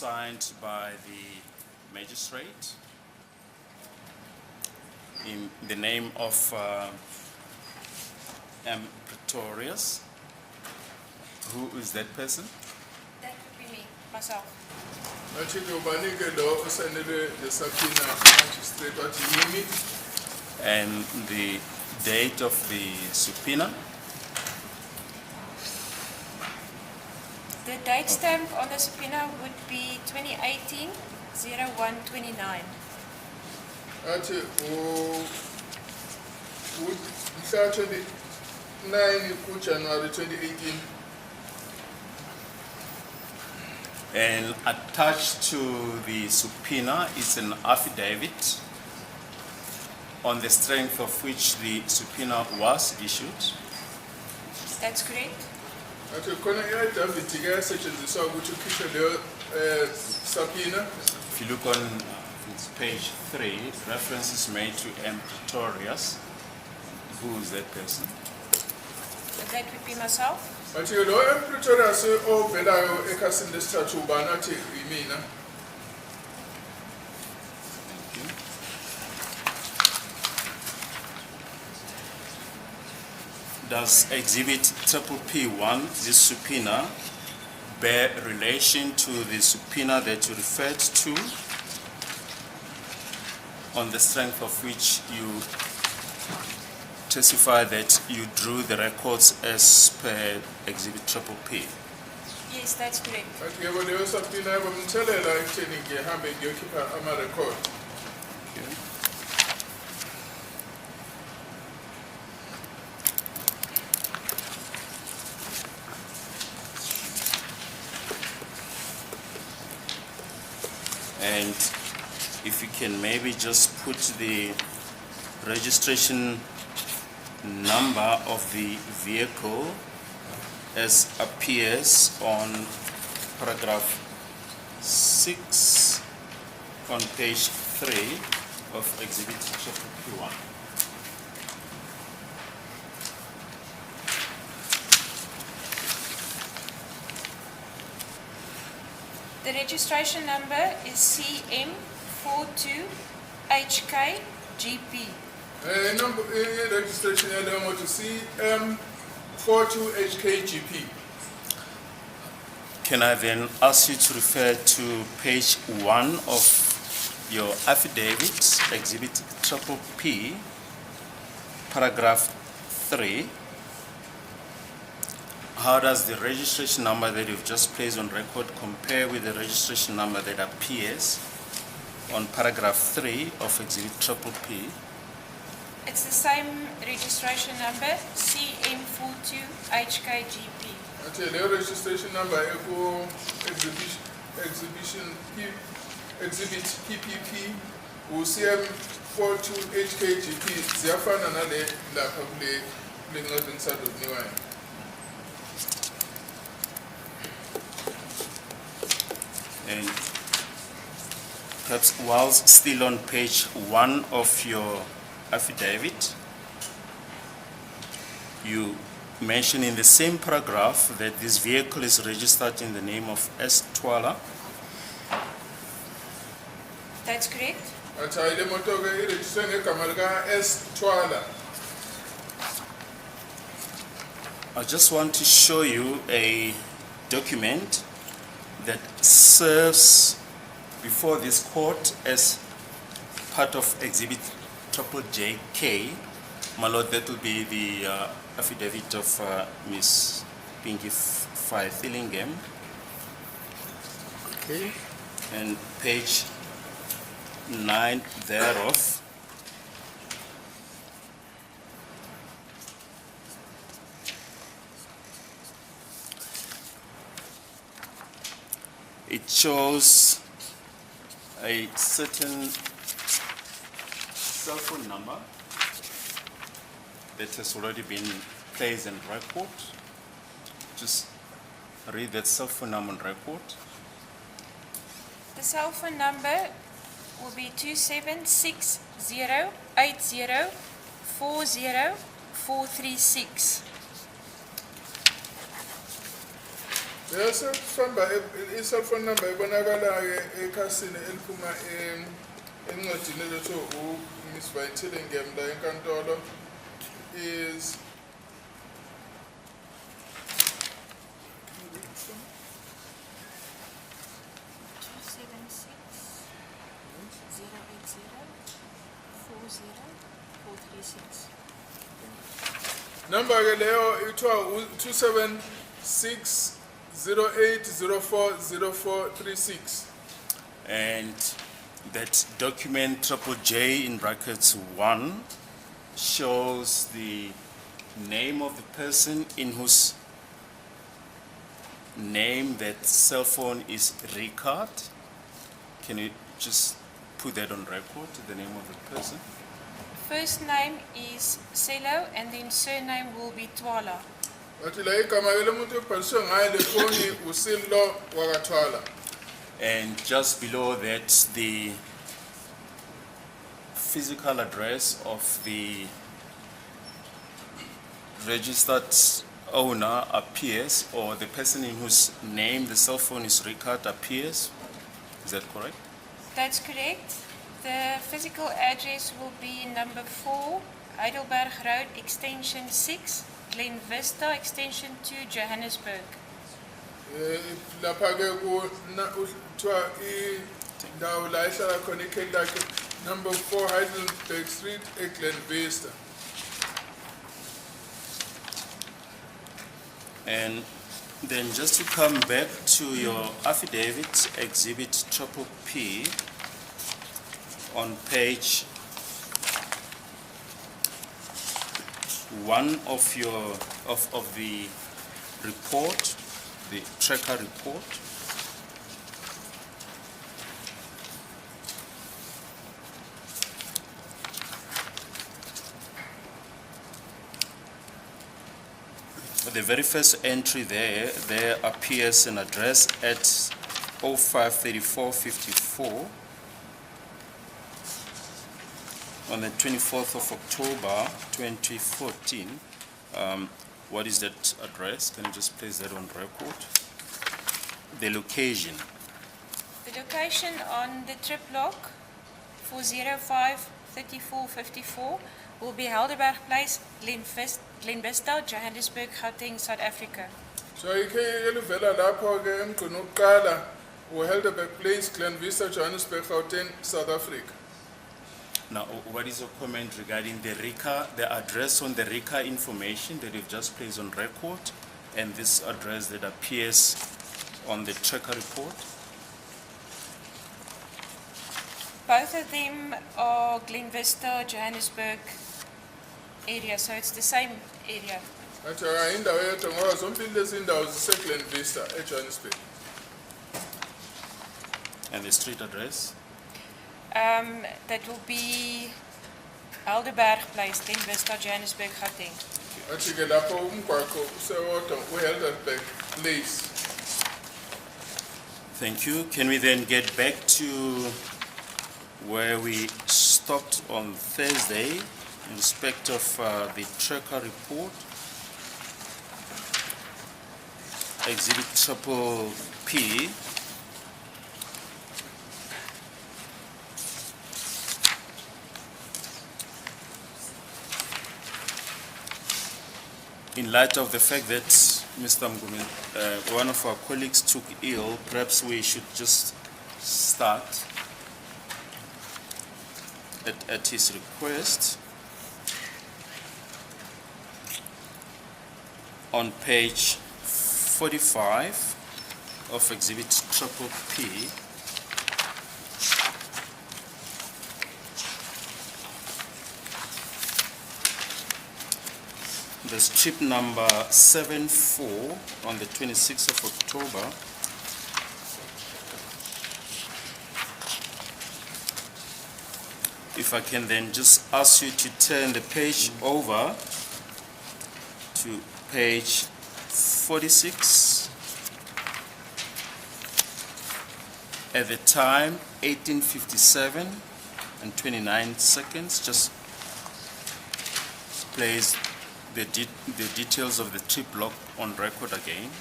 signed by the magistrate in the name of M. Pretorius. Who is that person? That would be me, myself. And the date of the subpoena? The date stamp on the subpoena would be 2018-01-29. January 2018. And attached to the subpoena is an affidavit on the strength of which the subpoena was issued. That's correct. If you look on it's page 3, reference is made to M. Pretorius. Who is that person? That would be myself. Thank you. Does Exhibit P1, this subpoena, bear relation to the subpoena that you referred to, on the strength of which you testify that you drew the records as per Exhibit P? Yes, that's correct. And if you can maybe just put the registration number of the vehicle as appears on paragraph 6 on page 3 of Exhibit P1. The registration number is CM42HKGP. Registration number to CM42HKGP. Can I then ask you to refer to page 1 of your affidavit, Exhibit P, paragraph 3? How does the registration number that you've just placed on record compare with the registration number that appears on paragraph 3 of Exhibit P? It's the same registration number, CM42HKGP. The registration number echo exhibit PPP or CM42HKGP. Ziafana na le la kabule le ngodin sadu niwa. And perhaps whilst still on page 1 of your affidavit, you mention in the same paragraph that this vehicle is registered in the name of S. Twala. That's correct. I just want to show you a document that serves before this court as part of Exhibit JK. My lord, that will be the affidavit of Miss Pinky Thillingham. Okay. And page 9 thereof. It shows a certain cell phone number that has already been placed in record. Just read that cell phone number on record. The cell phone number will be 276080400436. Bese sihamba i-cellphone number ibonakala-ke ekhasini eliphuma encwadini lethu uMiss Vayithile Ngemla enkantolo is 276-080-40436. number ke leyo ithiwa 276-08040436. And that document triple J in brackets 1 shows the name of the person in whose name that cell phone is Ricard. Can you just put that on record, the name of the person? First name is Selo and then surname will be Twala. Bathi la igama ke lomuntu ebhaliswe ngayo le foni uSilo wakathwala. And just below that, the physical address of the registered owner appears, or the person in whose name the cell phone is Ricard appears. Is that correct? That's correct. The physical address will be number 4, Heidelberg Road, extension 6, Glen Vista, extension 2, Johannesburg. Lapha ke kuthiwa indawo la ihlala khona ikheli lakhe number 4 Heidelberg Street eGlen Vista. And then just to come back to your affidavit, exhibit triple P, on page 1 of the report, the tracker report. The very first entry there appears an address at 053454 on the 24th of October 2014. What is that address? Can you just place that on record? The location. The location on the trip log for 053454 will be Heidelberg Place, Glen Vista, Johannesburg, Gauteng, South Africa. So ikheli elivela lapho ke emgqini wokuqala uHeidelberg Place, Glen Vista, Johannesburg, Gauteng, South Africa. Now, what is your comment regarding the RICA, the address on the RICA information that you've just placed on record, and this address that appears on the tracker report? Both of them are Glen Vista, Johannesburg area, so it's the same area. Bathi indawo yethu ngoba zombili lezi indawo ziseGlen Vista eJohannesburg. And the street address? That will be Heidelberg Place, Glen Vista, Johannesburg, Gauteng. Bathi ke lapho umgwaqo usewodwa uHeidelberg Place. Thank you. Can we then get back to where we stopped on Thursday in respect of the tracker report? Exhibit triple P. In light of the fact that Mr. Mgumi, one of our colleagues took ill, perhaps we should just start at his request. On page 45 of exhibit triple P, the strip number 74 on the 26th of October. If I can then just ask you to turn the page over to page 46. At the time, 18:57 and 29 seconds. Just place the details of the trip log on record again.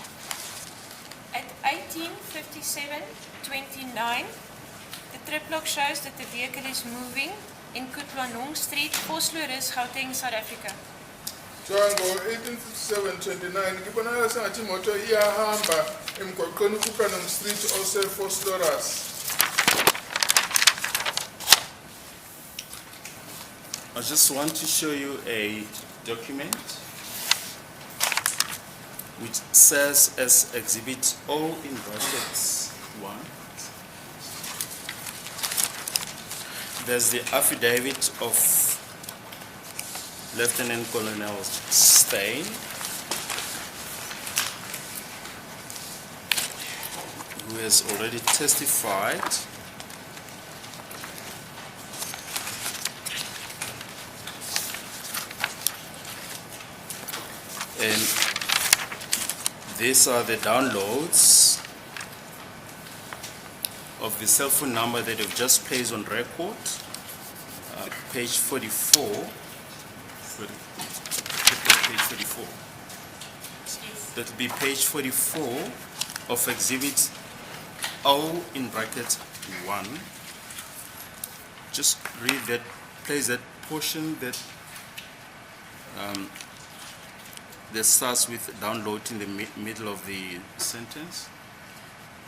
4729. The trip log shows that the vehicle is moving in Kutwanong Street, Vosloorus, Gauteng, South Africa. Ngo-1857-29 ngibonakala sengathi imoto iyahamba emgwaqweni uKuplanong Street ose-Vosloorus. I just want to show you a document which says as Exhibit O in brackets 1. There's the affidavit of Lieutenant Colonel Steyn, who has already testified and these are the downloads of the cell phone number that you've just placed on record, page 44. Page 44. That will be page 44 of Exhibit O in bracket 1. Just read that, place that portion that that starts with download in the middle of the sentence.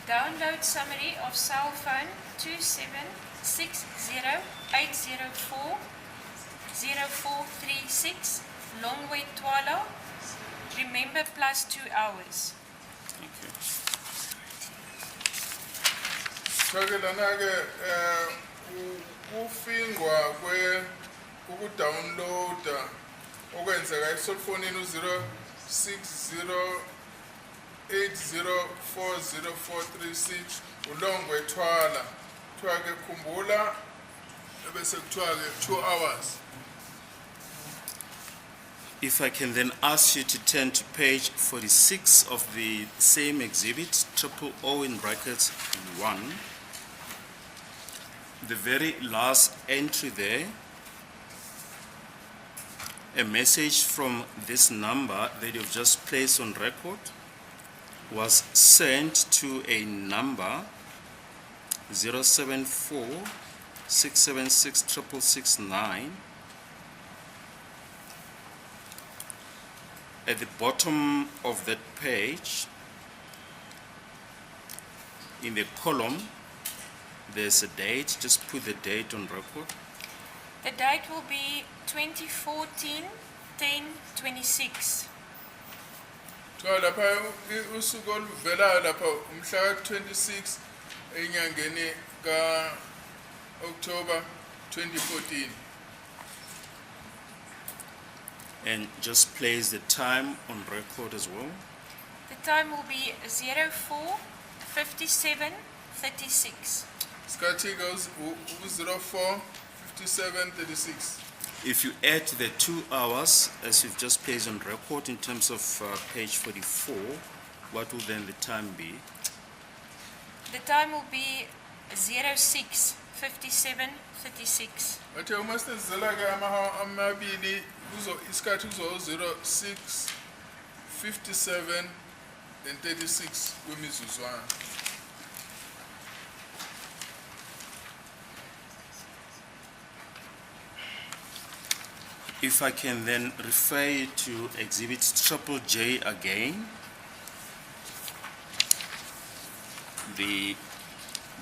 Download summary of cell phone 276080400436 Longway Twala. Remember plus 2 hours. Thank you. Chakelana-ke ufingwa ukudownloada okwenzeka eselfonini u-06080404436 ulongwe Twala. Kuthiwa-ke khumbula bese kuthiwa-ke 2 hours. If I can then ask you to turn to page 46 of the same exhibit, triple O in brackets 1. The very last entry there, a message from this number that you've just placed on record was sent to a number 074-676-6669. At the bottom of that page, in the column, there's a date. Just put the date on record. The date will be 2014-10-26. Kuthiwa lapha usuku oluvelayo lapha umhla ka-26 enyangeni ka-October 2014. And just place the time on record as well. The time will be 04:57:36. Isikhathi-ke u-04:57:36. If you add the 2 hours, as you've just placed on record in terms of page 44, what will then the time be? The time will be 06:57:36. Bathe uma sinezela-ke amahawu amabili isikhathi kuzo-06:57:36 kwemizuzwana. If I can then refer you to Exhibit Triple J again, the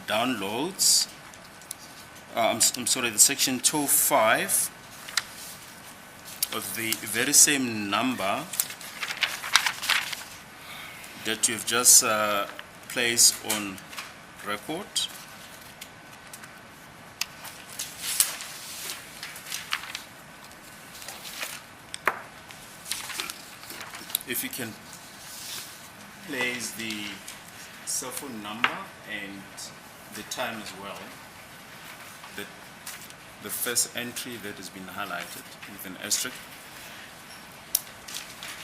downloads, I'm sorry, the section 205 of the very same number that you've just placed on record. If you can place the cell phone number and the time as well, the first entry that has been highlighted with an asterisk.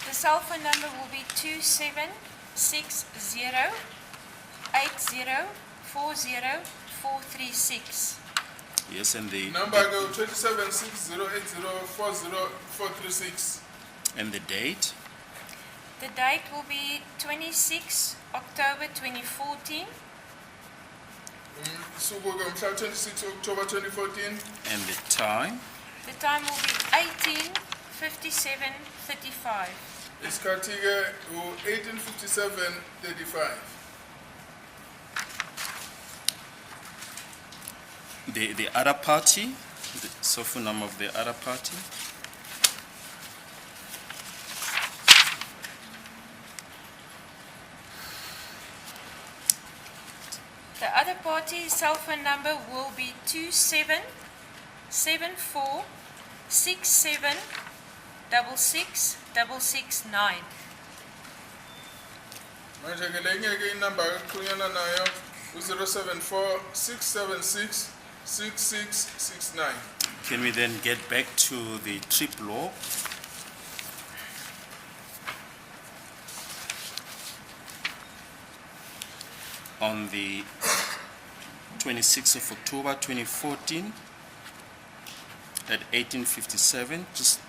The cell phone number will be 276080404436. Yes, and the Number go 276080404436. and the date. The date will be 26 October 2014, Suku ke mhla 26 October 2014. and the time. The time will be 18:57:35. Isikhathi ke u-18:57:35. The other party, the cell phone number of the other party. The other party's cell phone number will be 277467666669. Manje ke lenye ke inamba akuxhunyana nayo u-074 676 6669. Can we then get back to the trip log? On the 26th of October 2014 at 18:57, just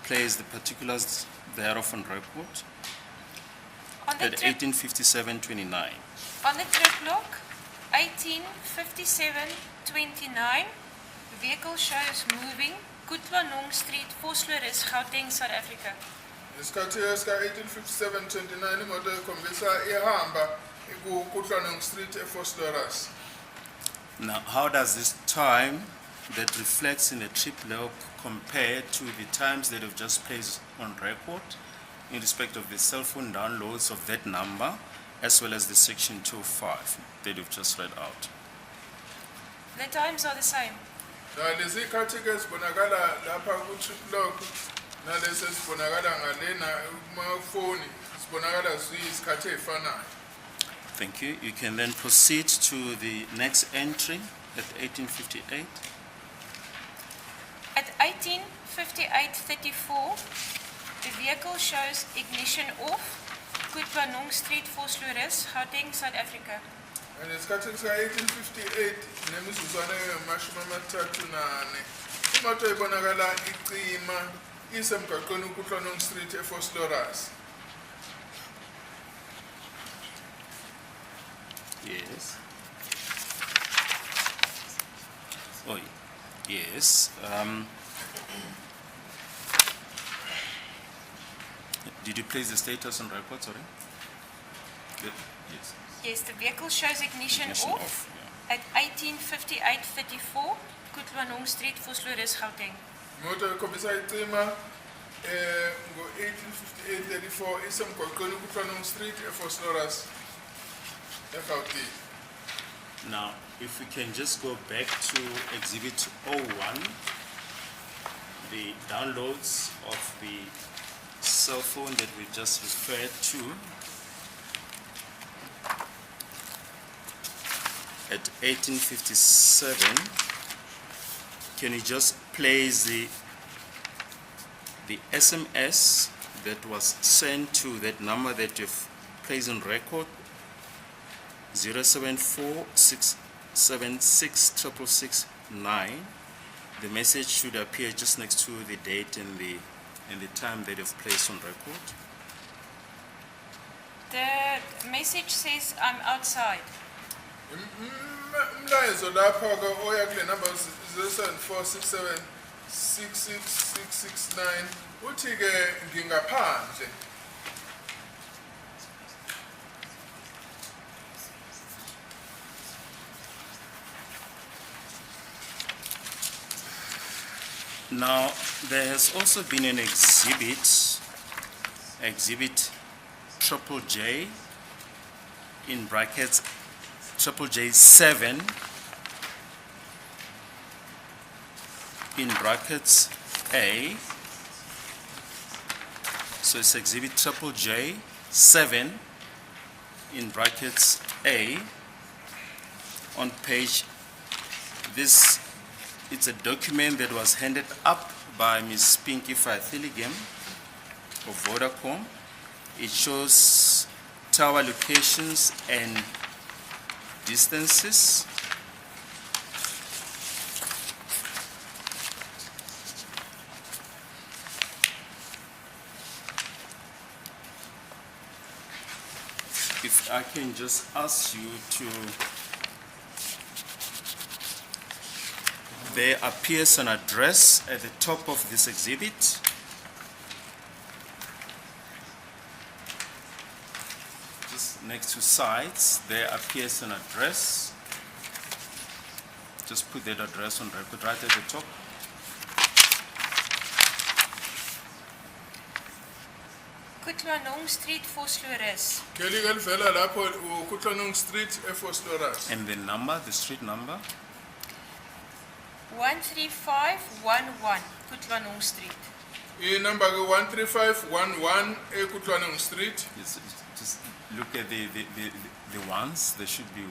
place the particulars thereof on record On the at trip 18:57:29. On the trip log, 18:57:29, the vehicle shows moving Kutlanong Street, Vosloorus, Gauteng, South Africa. Isikhathi esika-18:57:29 imoto ekhombisa ihamba ku-Kutlanong Street eFosloras. Now, how does this time that reflects in the trip log compare to the times that have just placed on record in respect of the cell phone downloads of that number, as well as the section 205 that you've just read out? The times are the same. Lezi ikhathi ke zibonakala lapha ku-trip log nalezi ezibonakala ngalena kumafoni zibonakala ziyisikhathi ezifanayo. Thank you. You can then proceed to the next entry at 18:58. At 18:58:34, the vehicle shows ignition off, Kutlanong Street, Vosloorus, Gauteng, South Africa. Ngesikhathi sika-18:58 nemizuzwana engu-34 imoto ibonakala icima isemgaqweni uKutlanong Street eFosloras. Yes. Oh, yes. Did you place the status on record, sorry? Yes. Yes, the vehicle shows ignition Ignition off off, yeah. at 18:58:34, Kutlanong Street, Vosloorus, Gauteng. Imoto ikhombisa icima ngo-18:58:34 isemgaqweni uKutlanong Street eFosloras eGauteng. Now, if we can just go back to Exhibit 01, the downloads of the cell phone that we just referred to at 18:57, can you just place the SMS that was sent to that number that you've placed on record, 074-676-6669. The message should appear just next to the date and the time that you've placed on record. The message says, "I'm outside." Umlayezo lapha ke oya kule number 074-676-6669 uthi ke ngingaphandle. Now, there has also been an exhibit Triple J, in brackets, Triple J 7, in brackets A. So it's exhibit Triple J 7, in brackets A, on page, it's a document that was handed up by Ms. Pinky Fathiligem of Vodacom. It shows tower locations and distances. If I can just ask you to There appears an address at the top of this exhibit. Just next to sites, there appears an address. Just put that address on record right at the top. Kutwanong Street, Vosloorus. Kelly Galvela Lapo, Kutlanong Street, Efosloras. And the number, the street number. 13511, Kutwanong Street. Number 13511, Kutlanong Street. Just look at the ones. There should be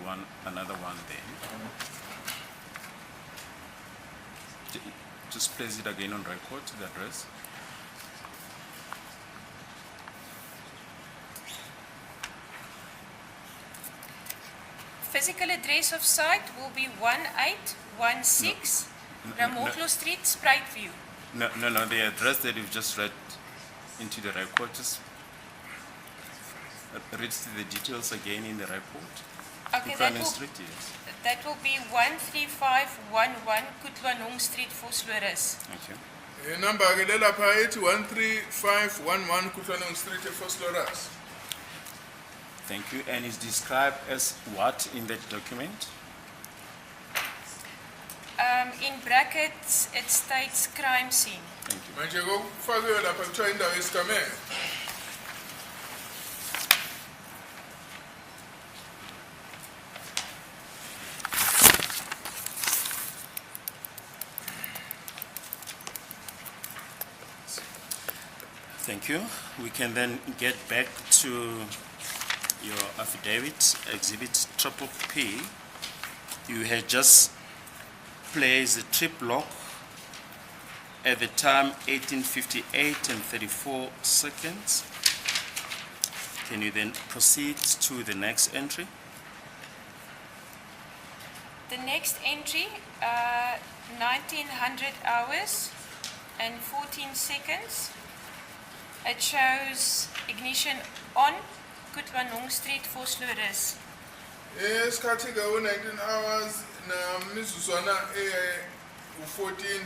another one there. Just place it again on record, the address. Physical address of site will be 1816 Ramoklo Street, Spruitview. No, the address that you've just read into the record, just read the details again in the report. Okay, Kutwanong Street, yes. that will be 13511 Kutwanong Street, Vosloorus. Thank you. Number Lapha 13511, Kutlanong Street, Efosloras. Thank you. And it's described as what in that document? In brackets, it states crime scene. Thank you. Manje kufakiwe lapha kuthiwa indawo yesigameko. Thank you. We can then get back to your affidavit, exhibit triple P. You had just placed a trip lock at the time 18:58 and 34 seconds. Can you then proceed to the next entry? The next entry, 1900 hours and 14 seconds. It shows ignition on Kutwanong Street, Vosloorus. Isikhathi ke 19 hours namizuzwana u14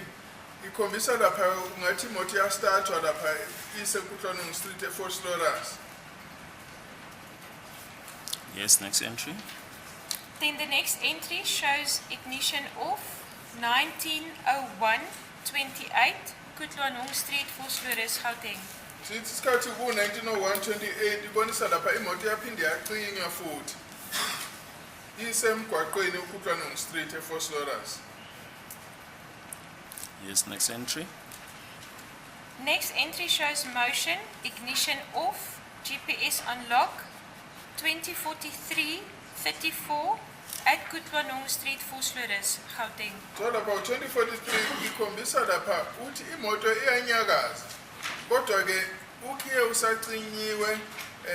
ikhombisa lapha ngathi imoto iyastartwa lapha iseKutlanong Street eFosloras. Yes, next entry. Then the next entry shows ignition off 1901:28 Kutwanong Street, Vosloorus, Gauteng. Sithi isikhathi ku 1901:28 ibonisa lapha imoto yaphinde yacinywa futhi. Isemgwaqweni uKutlanong Street eFosloras. Yes, next entry. Next entry shows motion, ignition off, GPS unlock, 2043:34 at Kutwanong Street, Vosloorus, Gauteng. So lapha 2043 ikhombisa lapha uthi imoto iyanyakaza. Kodwa ke ukhiye usacinyiwe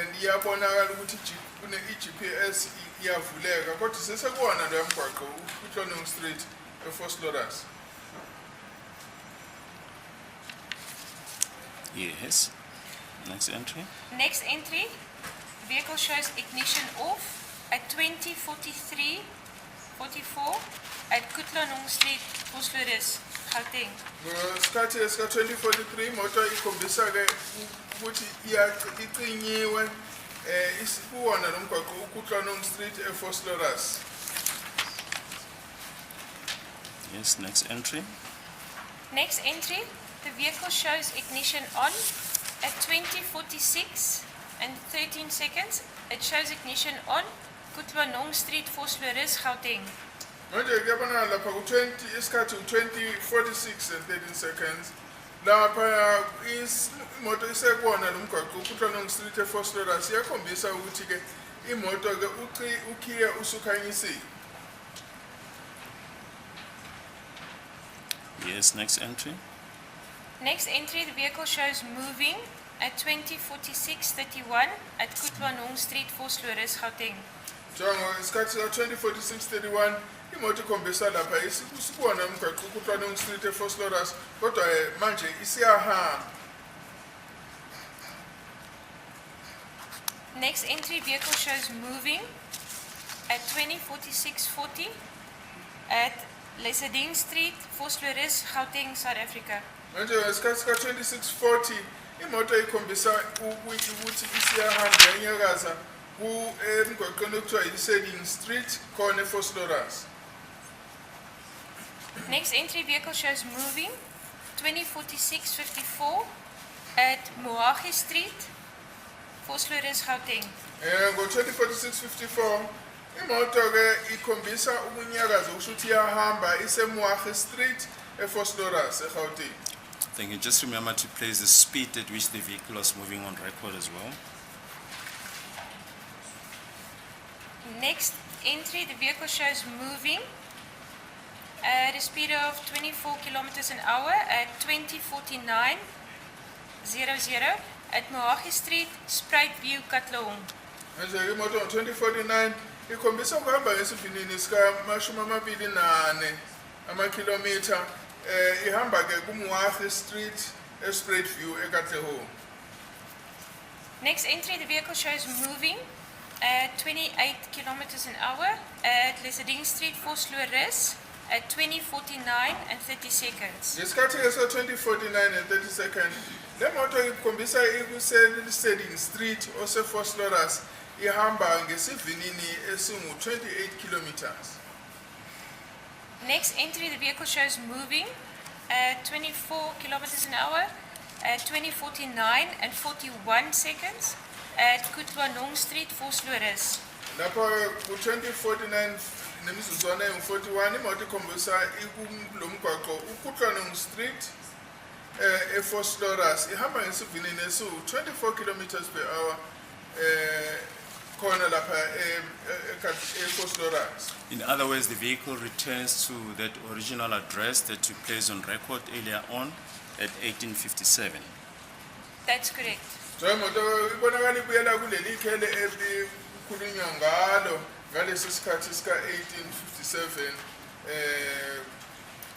and iyabonakala ukuthi i-GPS iyavuleka kodwa sesekuwona lo mgwaqo uKutlanong Street eFosloras. Yes. Next entry. Next entry, vehicle shows ignition off at 20:44 at Kutlanong Street, Vosloorus, Gauteng. Ngesikhathi esika 2043 imoto ikhombisa ke ukuthi icinyiwe isikuwona lo mgwaqo uKutlanong Street eFosloras. Yes, next entry. Next entry, the vehicle shows ignition on at 20:46 and 13 seconds. It shows ignition on Kutwanong Street, Vosloorus, Gauteng. Manje kuyabonakala lapha ku-20 isikhathi u-20:46 and 13 seconds. Lapha imoto isekuwona lo mgwaqo uKutlanong Street eFosloras iyakhombisa ukuthi ke imoto ke ukhiye usukhanyisile. Yes, next entry. Next entry, the vehicle shows moving at 20:46:31 at Kutwanong Street, Vosloorus, Gauteng. Njengo isikhathi ka-20:46:31 imoto ikhombisa lapha isikuwona umgwaqo uKutlanong Street eFosloras kodwa manje isiyahamba. Next entry, vehicle shows moving at 20:46:40 at Leseding Street, Vosloorus, Gauteng, South Africa. manje ngesikhathi sika-2640 imoto ikhombisa ukuthi isiyahamba yanyakaza emgwaqweni okuthiwa yi-Seding Street khona eVosloorus. Next entry vehicle shows moving 2046-54 at Moagi Street, Vosloorus, Gauteng. Ngo-2046-54 imoto-ke ikhombisa ukunyakaza okusho ukuthi iyahamba iseMoagi Street eVosloorus eGauteng. Thank you. Just remember to place the speed at which the vehicle was moving on record as well. Next entry, the vehicle shows moving at a speed of 24 kilometers an hour at 2049-00 at Moagi Street, Spruit View, Katlehong. Manje imoto ngo-2049 ikhombisa ukuhamba ngesivinini sika-24 amakhilomitha ihamba-ke kuMoagi Street eSpruit View eKatlehong. Next entry, the vehicle shows moving at 28 kilometers an hour at Leseding Street, Vosloorus at 2049 and 30 seconds. Ngesikhathi-ke sa-2049 and 30 seconds le moto ikhombisa ikuseSeding Street oseVosloorus ihamba ngesivinini esingu-28 kilometers. Next entry, the vehicle shows moving at 24 kilometers an hour at 2049 and 41 seconds at Kutwanong Street, Vosloorus. Lapho ku-2049 nemizuzwana engu-41 imoto ikhombisa ikulo mgwaqo uKutwanong Street eVosloorus ihamba ngesivinini esiwu-24 kilometers per hour khona lapha eVosloorus. In other words, the vehicle returns to that original address that you placed on record earlier on at 1857. That's correct. So imoto ibonakala ibuyela kuleli khele elikhulunywa ngalo ngalesi sikhathi sika-1857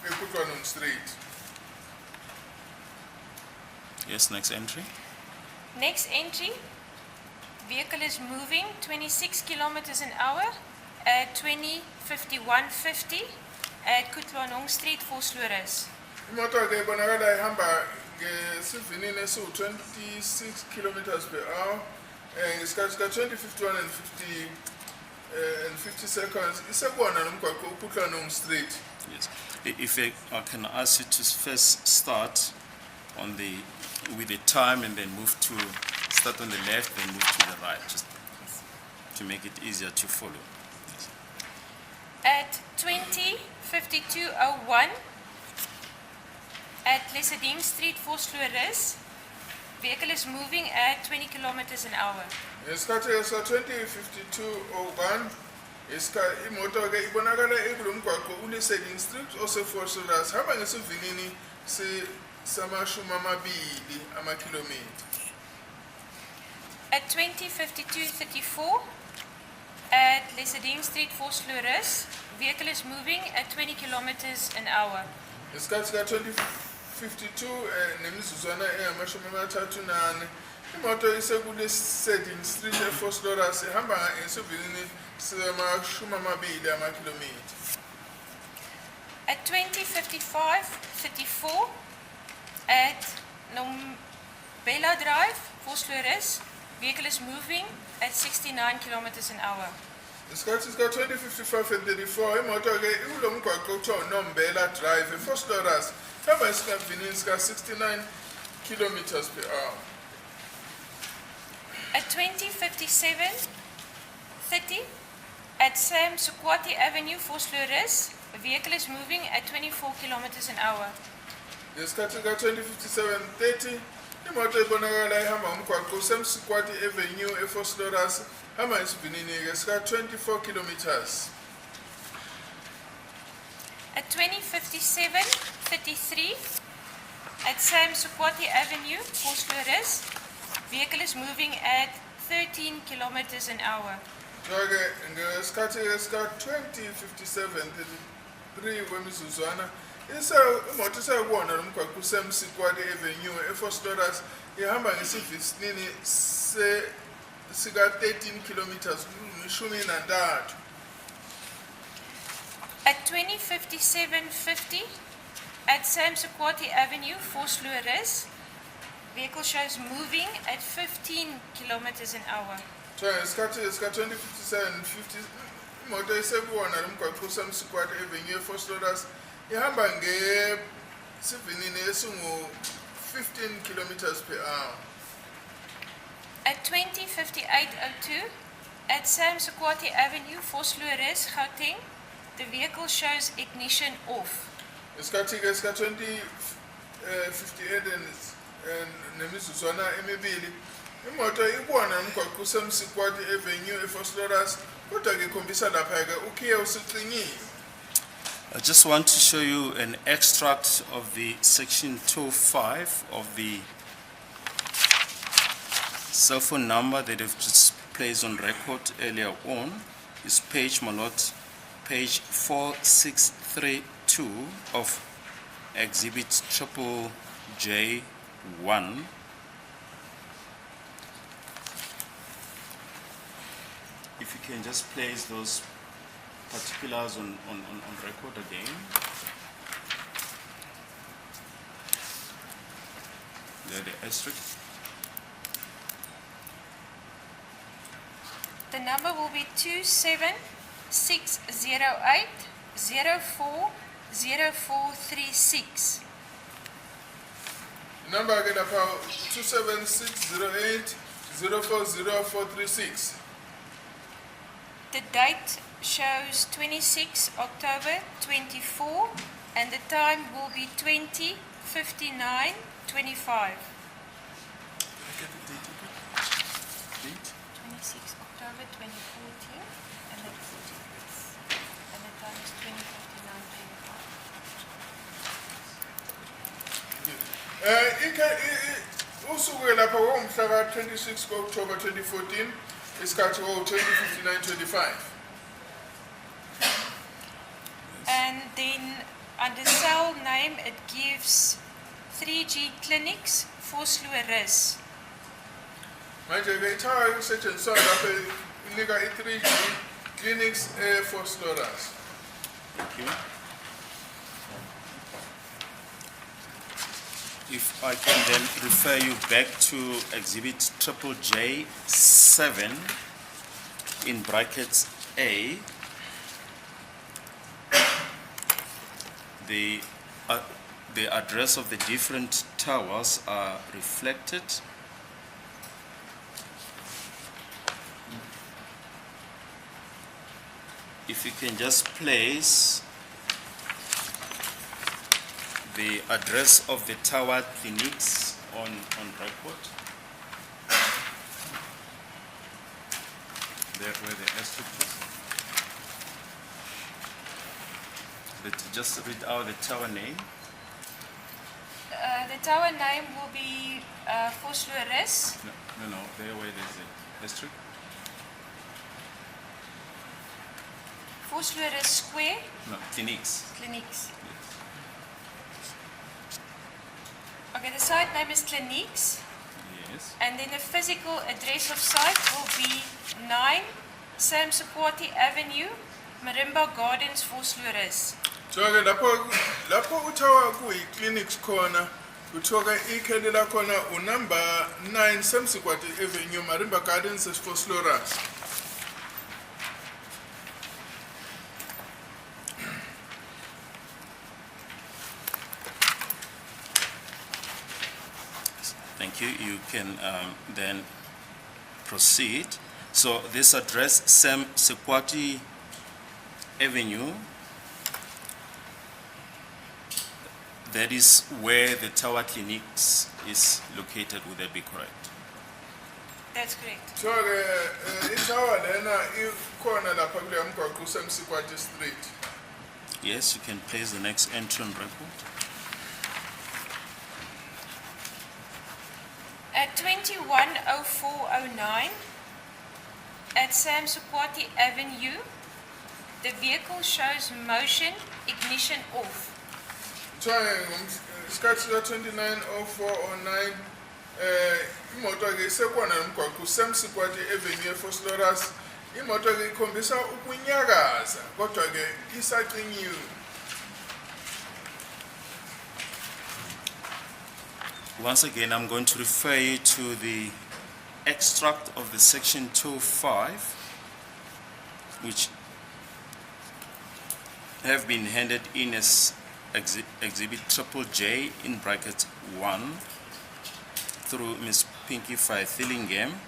eKutwanong Street. Yes, next entry. Next entry, vehicle is moving 26 kilometers an hour at 2051-50 at Kutwanong Street, Vosloorus. Imoto-ke ibonakala ihamba ngesivinini esiwu-26 kilometers per hour ngesikhathi sika-2051 and 50 seconds isekuwona nomgwaqo uKutwanong Street. Yes. If I can ask you to first start on with the time and then start on the left, then move to the right, just to make it easier to follow. Yes. At 2052-01 at Leseding Street, Vosloorus, vehicle is moving at 20 kilometers an hour. Ngesikhathi sa-2052-01 imoto-ke ibonakala ekulo mgwaqo uLeseding Street oseVosloorus hamba ngesivinini sama-20 amakhilomitha. At 2052-34 at Leseding Street, Vosloorus, vehicle is moving at 20 kilometers an hour. Ngesikhathi sika-2052 nemizuzwana engamashumi-34 imoto isekuLeseding Street eVosloorus ihamba ngesivinini sama-20 amakhilomitha. At 2055-34 at Nombela Drive, Vosloorus, vehicle is moving at 69 kilometers an hour. Ngesikhathi sika-2055 and 34 imoto-ke ikulo mgwaqo okuthiwa uNombela Drive eVosloorus hamba ngesivinini sika-69 kilometers per hour. At 2057-30 at Sam Sukwati Avenue, Vosloorus, a vehicle is moving at 24 kilometers an hour. Ngesikhathi sika-2057-30 imoto ibonakala ihamba ngomgwaqo uSamsukwati Avenue eVosloorus hamba ngesivinini-ke sika-24 kilometers. At 2057-33 at Sam Sukwati Avenue, Vosloorus, vehicle is moving at 13 kilometers an hour. So-ke ngesikhathi sika-2057-33 kwemizuzwana imoto isekuwona lo mgwaqo uSamsukwati Avenue eVosloorus ihamba ngesivinini sika-13 kilometers, 13. At 205750 at Sam Sequati Avenue, Vosloorus, vehicle shows moving at 15 kilometers an hour. So isikhathi esika 2057 50 imoto esekuwona lomgwaqo uSam Sequati Avenue Vosloorus ihamba ngesivinini esingu 15 kilometers per hour. At 205802 at Sam Sequati Avenue, Vosloorus, Gauteng, the vehicle shows ignition off. Isikhathi ke esika 2058 nemizuzwana emibili imoto ikuwona lomgwaqo uSam Sequati Avenue eVosloorus kodwa ke ikhombisa lapha ke ukhiye usicinyiwe. I just want to show you an extract of the section 205 of the cell phone number that I've just placed on record earlier on. Is page Malot, page 4632 of exhibit triple J1. If you can just place those particulars on record again. There the asterisk. The number will be 27608040436. Number ke lapha 27608040436. The date shows 26 October 24 and the time will be 20:59:25. 26 October 2014 and the time is 20:59:25. Usuku lapha ngomhla ka 26 October 2014 isikhathi 20:59:25. And then under cell name it gives 3G Clinics Vosloorus. Manje ke ithawa ukusetshenziswa lapha inika i3G Clinics eVosloorus. Thank you. If I can then refer you back to exhibit triple J7 in brackets A. The address of the different towers are reflected. If you can just place the address of the tower clinics on record. There where the asterisk is. Just read out the tower name. The tower name will be Vosloorus. No, there where there's the asterisk. Vosloorus Square No, clinics. Clinics. Yes. Okay, the site name is Cliniques. Yes. And then the physical address of site will be 9 Sam Sequati Avenue, Marimba Gardens, Vosloorus. So ke lapho uthawa kuyi-clinics khona kuthiwa ikheli lakhona unumber 9 Sam Sequati Avenue Marimba Gardens eVosloorus. Thank you. You can then proceed. So this address, Sam Sequati Avenue, that is where the tower clinics is located. Would that be correct? That's correct. So ke ithawa lena ikhona lapha kuleya mgwaqo uSam Sequati Street. Yes, you can place the next entry on record. At 21:04:09 at Sam Sequati Avenue, the vehicle shows motion, ignition off. So isikhathi ka 29:04:09 imoto ke isekhona lomgwaqo uSam Sequati Avenue eVosloorus imoto ke ikhombisa ukunyakaza kodwa ke isacinyiwe. Once again, I'm going to refer you to the extract of the section 205, which have been handed in as exhibit triple J in bracket 1 through Ms. Pinky Thillingham.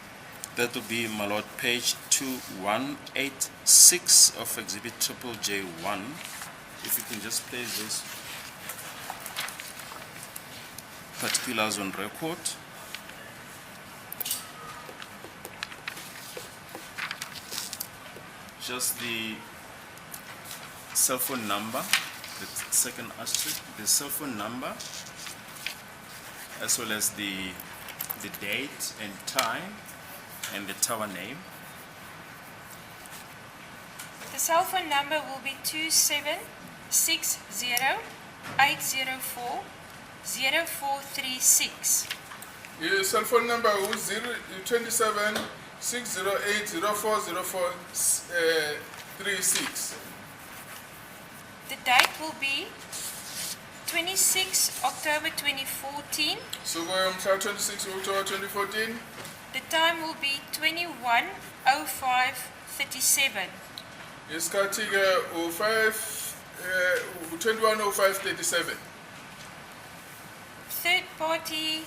That will be my lord, page 2186 of exhibit triple J1. If you can just place those particulars on record. Just the cell phone number, the second asterisk, the cell phone number, as well as the date and time and the tower name. The cell phone number will be 2760-804-0436. Your cell phone number is 27 608 040436. The date will be 26 October 2014. So on 26 October 2014. The time will be 21:05:37. Isikhathi ke u21:05:37. Third party,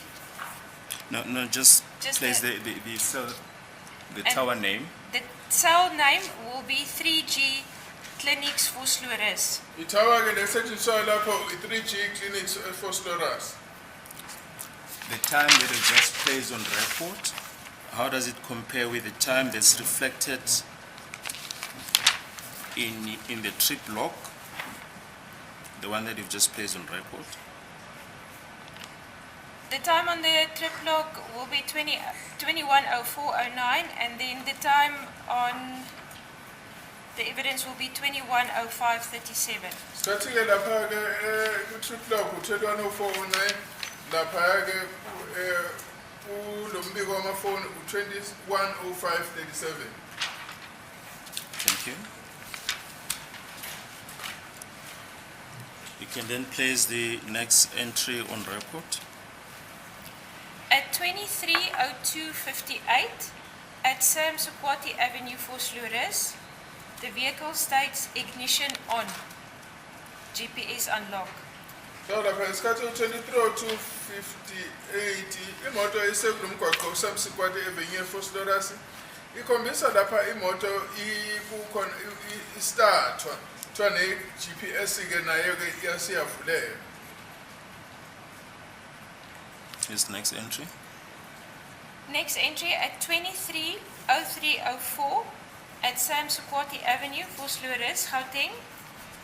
No, just place the- the cell, the And- tower name. the cell name will be 3G Clinics for Vosloorus. Itawa ke lesetshenziswa lapho i3G Clinics for Vosloorus. The time that is just placed on record, how does it compare with the time that's reflected in the trip log, the one that you've just placed on record? The time on the trip log will be 21:04:09, and then the time on the evidence will be 21:05:37. Isikhathi ke lapha ke ku-trip log u21:04:09 lapha ke kulombiko wamafoni u21:05:37. Thank you. You can then place the next entry on record. At 23:02:58 at Sam Sukwati Avenue, Vosloorus, the vehicle states ignition on, GPS unlock. So lapha isikhathi u23:58 imoto isekulomgwaqo uSamsikwati Avenue eVosloorus ikhombisa lapha imoto ikukhona istartwa kuthiwa ne-GPS ke nayo ke iyasiyavuleka. Here's the next entry. Next entry at 23:03:04 at Sam Sukwati Avenue, Vosloorus, Gauteng,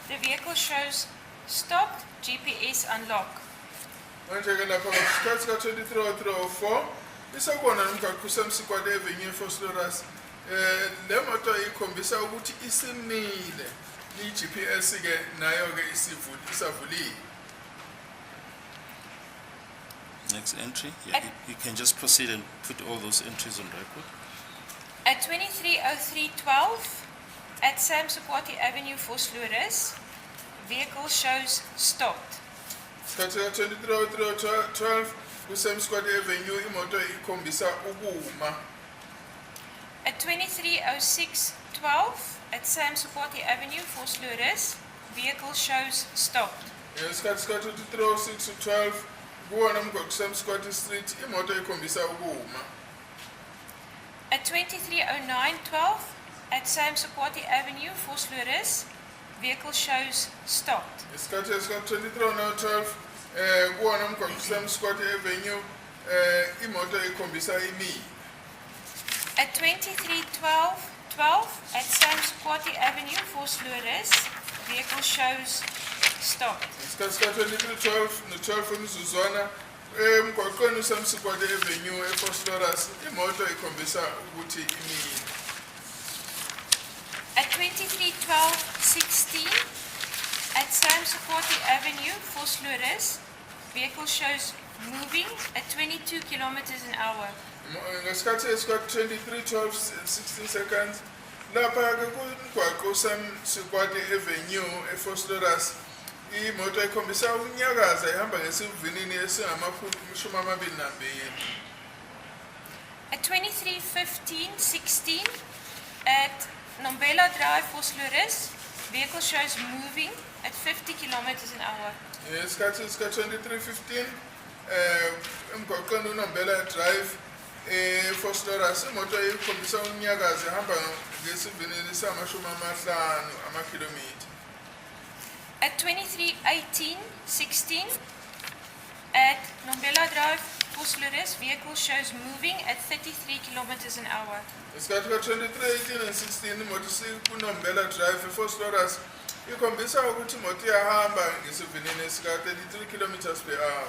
the vehicle shows stopped, GPS unlock. Manje ke lapha isikhathi ka23:04 isakubona nomgwaqo uSamsikwati Avenue eVosloorus le moto ikhombisa ukuthi isimile i-GPS ke nayo ke isavulile. Next entry. Yeah, you can just proceed and put all those entries on record. At 23:03:12 at Sam Sukwati Avenue, Vosloorus, vehicle shows stopped. Isikhathi ka23:03:12 kuSamsikwati Avenue imoto ikhombisa ukuma. At 23:06:12 at Sam Sukwati Avenue, Vosloorus, vehicle shows stopped. Isikhathi ka23:06:12 kuwona umgwaqo uSamsikwati Street imoto ikhombisa ukuma. At 23:09:12 at Sam Sukwati Avenue, Vosloorus, vehicle shows stopped. Isikhathi ka23:12 kuwona umgwaqo uSamsikwati Avenue imoto ikhombisa imile. At 23:12:12 at Sam Sukwati Avenue, Vosloorus, vehicle shows stopped. Isikhathi ka23:12 imizuzwana emgwaqweni uSamsikwati Avenue eVosloorus imoto ikhombisa ukuthi imile. At 23:12:16 at Sam Sukwati Avenue, Vosloorus, vehicle shows moving at 22 kilometers an hour. Ngesikhathi esika23:12:16 seconds Lapha ke kumgwaqo Sikwati Avenue eFosloras imoto ikhombisa ukunyakaza ihamba ngesivinini esingama-22. At 23:15:16 at Nombela Drive, Vosloorus, vehicle shows moving at 50 kilometers an hour. Isikhathi sika-23:15 emgwaqweni uNombela Drive eFosloras imoto ikhombisa ukunyakaza ihamba ngesivinini esingama-50 amakhilomitha. At 23:18:16 at Nombela Drive, Vosloorus, vehicle shows moving at 33 kilometers an hour. Isikhathi ka-23:18 and 16 imoto isikuNombela Drive eFosloras ikhombisa ukuthi imoto iyahamba ngesivinini esika-33 kilometers per hour.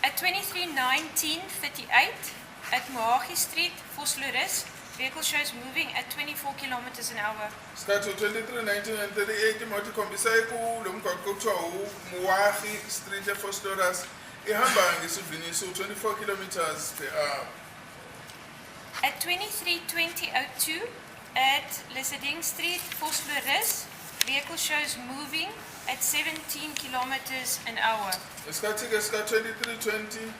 At 23:19:38 at Mohagi Street, Vosloorus, vehicle shows moving at 24 kilometers an hour. Isikhathi 23:19 and 38 imoto ikhombisa kulo mgwaqo kuthiwa uMoagi Street eFosloras ihamba ngesivinini esi-24 kilometers per hour. At 23:20:02 at Leseding Street, Vosloorus, vehicle shows moving at 17 kilometers an hour. Isikhathi ke sika-23:20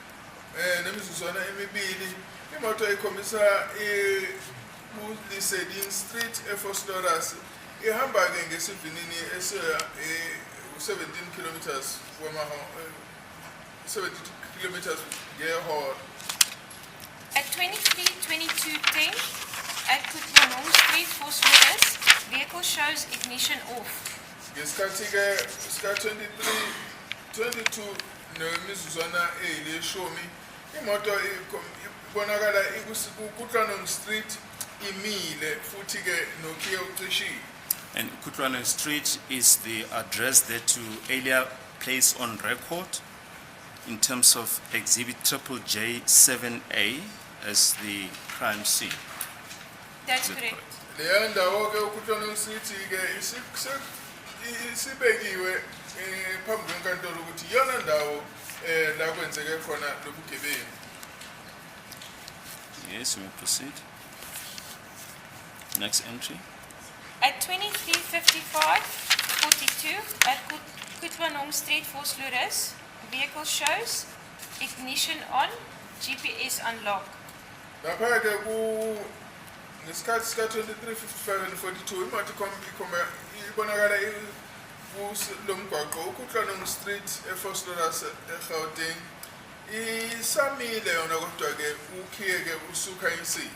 nemizuzwana emibili imoto ikhombisa uLeseding Street eFosloras ihamba ke ngesivinini esi-17 kilometers 70 kilometers ngehora. At 23:22:10 at Kutlanong Street, Vosloorus, vehicle shows ignition off. Ngesikhathi ke sika-23:22 nemizuzwana eyileshumi imoto ibonakala kuKutlanong Street imile futhi ke nokhiye ucishiwe. And Kutlanong Street is the address that you earlier placed on record in terms of Exhibit J7A as the crime scene. That's Is it correct. Leya ndawo ke uKutlanong Street ke isibekiwe phambi kwenkantolo ukuthi iyona ndawo la kwenzeke khona lobugebengu. Yes, we may proceed. Next entry. At 23:55:42 at Kutlanong Street, Vosloorus, vehicle shows ignition on, GPS unlock. Lapha ke ngesikhathi sika-23:55 and 42 imoto ibonakala lo mgwaqo uKutlanong Street eFosloras eGauteng isamile yona kodwa ke ukhiye ke usukhanyisiwe.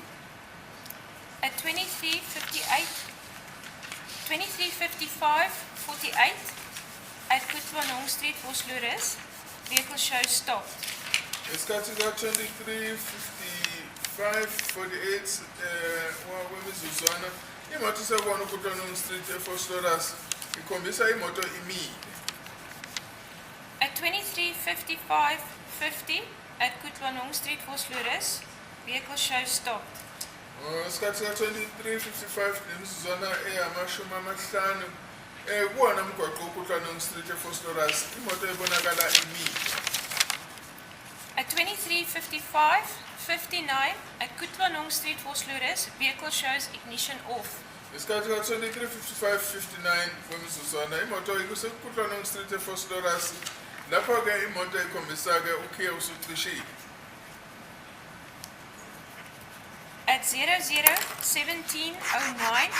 At 23:55:48 at Kutlanong Street, Vosloorus, vehicle shows stopped. Ngesikhathi ka-23:55:48 wemizuzwana imoto isekubona uKutlanong Street eFosloras ikhombisa imoto imile. At 23:55:50 at Kutlanong Street, Vosloorus, vehicle shows stopped. Ngesikhathi ka-23:55 nemizuzwana eyama-50 kuwona mgwaqo uKutlanong Street eFosloras imoto ibonakala imile. At 23:55:59 at Kutlanong Street, Vosloorus, vehicle shows ignition off. Ngesikhathi ka-23:55:59 kwemizuzwana imoto ikuseKutlanong Street eFosloras lapho ke imoto ikhombisa ke ukhiye usucishiwe. At 00:17:09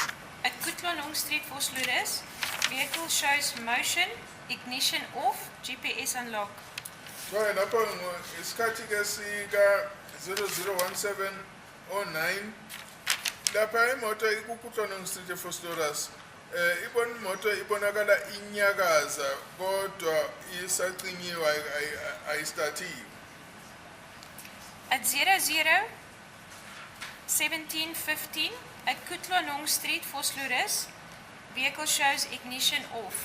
at Kutlanong Street, Vosloorus, vehicle shows motion, ignition off, GPS unlock. Kwaye lapho ngesikhathi ke sika-00:17:09 lapha imoto ikuKutlanong Street eFosloras imoto ibonakala inyakaza kodwa isacinyiwe ayistartiwe. At 00:17:15 at Kutlanong Street, Vosloorus, vehicle shows ignition off.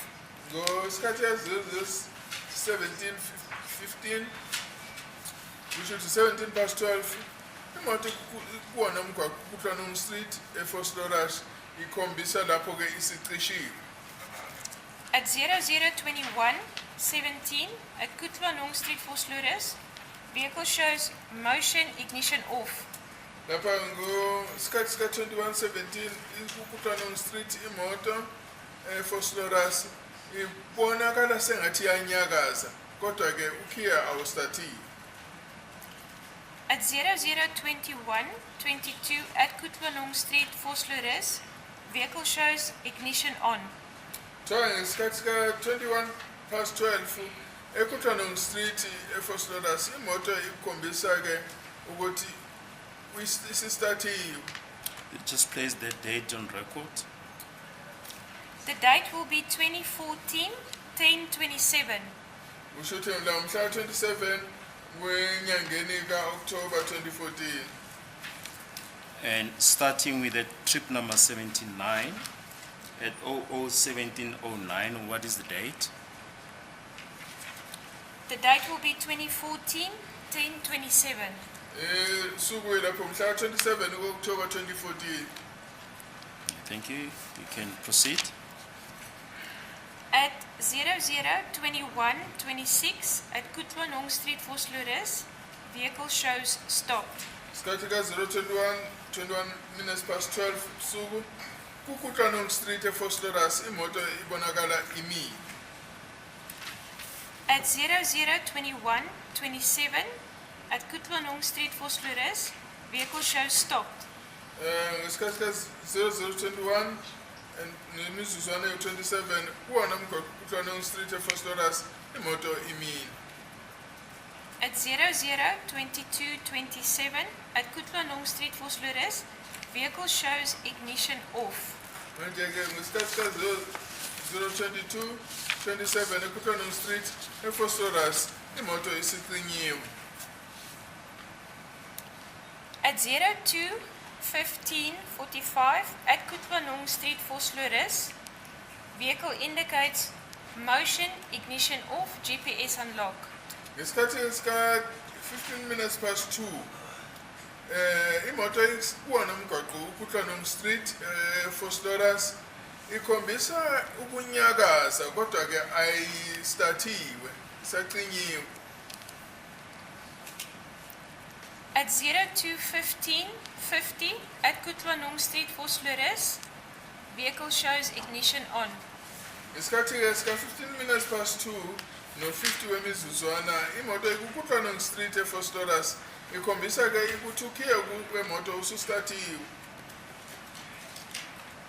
Ngesikhathi ka-17:15 kusho ukuthi 12:17 imoto kuwona umgwaqo uKutlanong Street eFosloras ikhombisa lapho ke isicishiwe. At 00:21:17 at Kutlanong Street, Vosloorus, vehicle shows motion, ignition off. lapha ngesikhathi sika-2117 kuKutwanong Street imoto eFosloras ibonakala sengathi iyanyakaza kodwa ke uKia awustatiwe. At 00:21:22 at Kutwanong Street, Vosloorus, vehicle shows ignition on. Kuthiwa ngesikhathi sika-12 eKutwanong Street eFosloras imoto ikhombisa ke ukuthi isistatiwe. It just plays the date on record. The date will be 2014-10-27. Usho ukuthi mhla 27 wenyangeni ka-October 2014. And starting with the trip number 79 at 00:17:09, what is the date? The date will be 2014-10-27. Suku lapho mhla 27 ku-October 2014. Thank you. You can proceed. At 00:21:26 at Kutwanong Street, Vosloorus, vehicle shows stopped. Isikhathi ka-0:21 minutes past 12 busuku kuKutwanong Street eFosloras imoto ibonakala imile. At 00:21:27 at Kutwanong Street, Vosloorus, vehicle shows stopped. Ngesikhathi ka-00:21 nemizuzwana eyi-27 kuwona umgwaqo kuKutwanong Street eFosloras imoto imile. At 00:22:27 at Kutwanong Street, Vosloorus, vehicle shows ignition off. Manje-ke ngesikhathi ka-0:22:27 eKutwanong Street eFosloras imoto isicinyiwe. At 02:15:45 at Kutwanong Street, Vosloorus, vehicle indicates motion, ignition off, GPS unlock. Ngesikhathi sika-15 minutes past 2 imoto kuwona umgwaqo uKutwanong Street eFosloras ikhombisa ukunyakaza kodwa ke ayistatiwe isacinyiwe. At 02:15:50 at Kutwanong Street, Vosloorus, vehicle shows ignition on. Ngesikhathi sika-15 minutes past 2 no-50 wemizuzwana imoto ikuKutwanong Street eFosloras ikhombisa ke ukuthi ukhiya wemoto usustatiwe.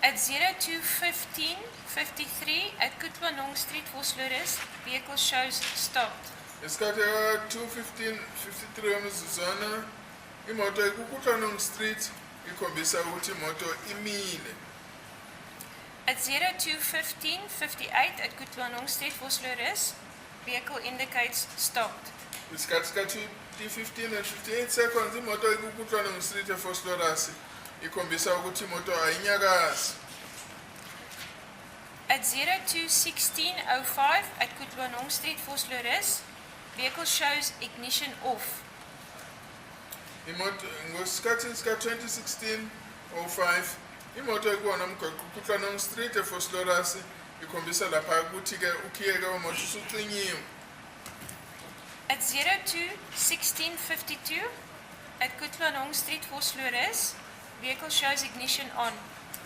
At 02:15:53 at Kutwanong Street, Vosloorus, vehicle shows stopped. Ngesikhathi ka-2:53 wemizuzwana imoto ikuKutwanong Street ikhombisa ukuthi imoto imile. At 02:15:58 at Kutwanong Street, Vosloorus, vehicle indicates stopped. Isikhathi sika-2:15 and 58 seconds imoto ikuKutwanong Street eFosloras ikhombisa ukuthi imoto ayinyakazi. At 02:16:05 at Kutwanong Street, Vosloorus, vehicle shows ignition off. Imoto ngesikhathi sika-2016:05 imoto ikuwona umgwaqo uKutwanong Street eFosloras ikhombisa lapha ukuthi ke ukhiyeke wemoto usucinyiwe. At 02:16:52 at Kutwanong Street, Vosloorus, vehicle shows ignition on.